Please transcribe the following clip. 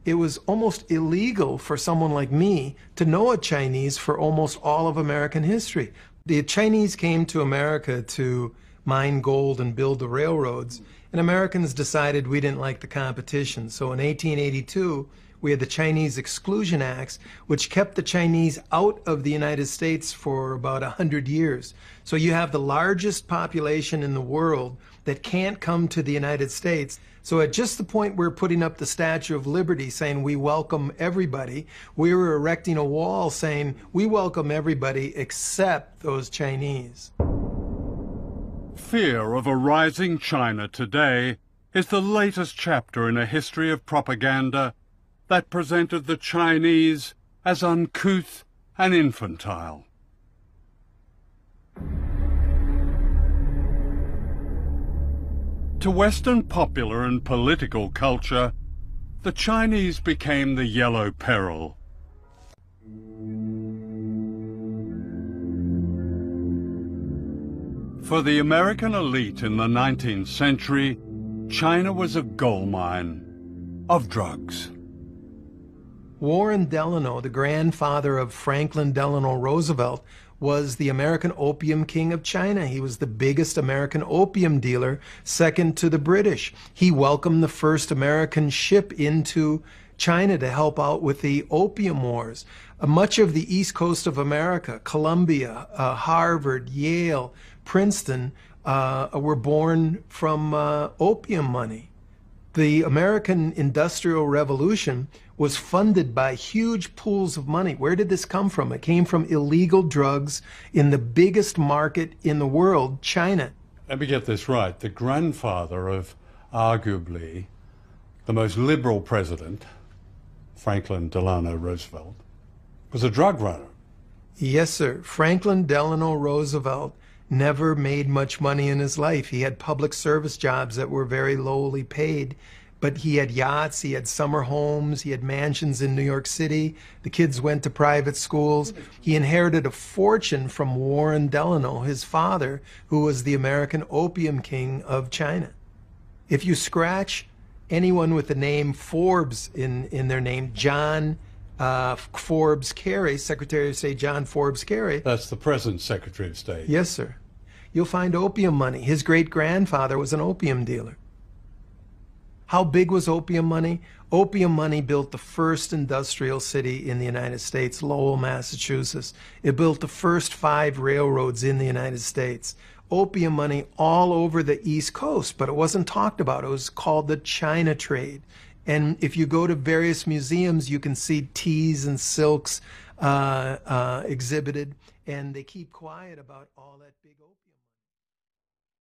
it was almost illegal for someone like me to know a Chinese for almost all of American history. The Chinese came to America to mine gold and build the railroads, and Americans decided we didn't like the competition. So in 1882, we had the Chinese Exclusion Acts, which kept the Chinese out of the United States for about 100 years. So you have the largest population in the world that can't come to the United States. So at just the point we're putting up the Statue of Liberty saying we welcome everybody, we were erecting a wall saying we welcome everybody except those Chinese. Fear of a rising China today is the latest chapter in a history of propaganda that presented the Chinese as uncouth and infantile. To Western popular and political culture, the Chinese became the yellow peril. For the American elite in the 19th century, China was a goldmine of drugs. Warren Delano, the grandfather of Franklin Delano Roosevelt, was the American opium king of China. He was the biggest American opium dealer, second to the British. He welcomed the first American ship into China to help out with the opium wars. Much of the east coast of America, Columbia, Harvard, Yale, Princeton, were born from opium money. The American Industrial Revolution was funded by huge pools of money. Where did this come from? It came from illegal drugs in the biggest market in the world, China. Let me get this right. The grandfather of arguably the most liberal president, Franklin Delano Roosevelt, was a drug runner. Yes, sir. Franklin Delano Roosevelt never made much money in his life. He had public service jobs that were very lowly paid, but he had yachts, he had summer homes, he had mansions in New York City. The kids went to private schools. He inherited a fortune from Warren Delano, his father, who was the American opium king of China. If you scratch anyone with the name Forbes in their name, John Forbes Carey, Secretary of State John Forbes Carey. That's the present Secretary of State. Yes, sir. You'll find opium money. His great-grandfather was an opium dealer. How big was opium money? Opium money built the first industrial city in the United States, Lowell, Massachusetts. It built the first 5 railroads in the United States. Opium money all over the East Coast, but it wasn't talked about. It was called the China trade. And if you go to various museums, you can see teas and silks exhibited, and they keep quiet about all that big opium.